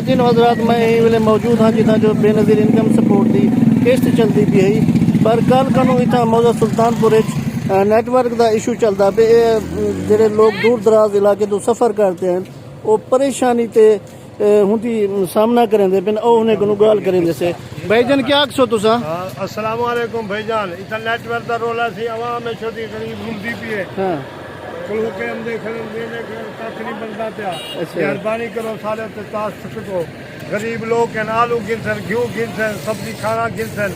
खवातीन हजरात मैं यही वेले मौजूद हाँ जितना जो बेनज़ीर इनकम सपोर्ट की किस्त चलती पी है पर कल कनू इतना मौजा सुल्तानपुर नेटवर्क का इशू चलता पे जेडे लोग दूर दराज इलाके तो सफ़र करते हैं वो परेशानी ते हुंदी सामना करेंदे पिन और उन्हें को गाल करेंदे से भाईजान क्या आखसो तुसा अस्सलाम वालेकुम भाईजान इतना नेटवर्क का रोला सी आवाम में छोटी गरीब रुलदी पी है हाँ कुल के हम देने कख नहीं बनता पिया मेहरबानी करो सारे ते तास सको गरीब लोग के आलू गिनसन घी गिनसन सब्जी खाना गिनसन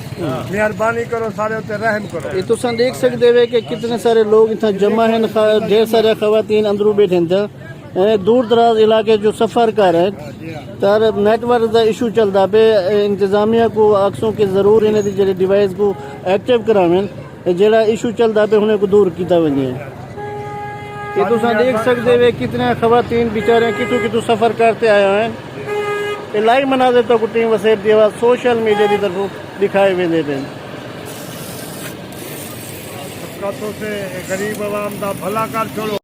मेहरबानी करो सारे ते रहम करो। ये तुसा देख सकते हो कि कितने सारे लोग इतना जमा हैं ढेर सारे खवातीन अंदरू बैठे हैं दूर दराज इलाके जो सफ़र कर रहे हैं तर नेटवर्क का इशू चलता पे इंतजामिया को अक्सों के ज़रूर इन्हें जो डिवाइस को एक्टिव करावें जेड़ा इशू चलता पे उन्हें को दूर किया वजे ये तुसा देख सकते हो कितने खवातीन बेचारे कितों कितों सफ़र करते आए हैं लाइव मनाजर तो टीम वसेब की आवाज़ सोशल मीडिया की तरफ दिखाए वेंदे पे से गरीब आवाम का भला कर छोड़ो।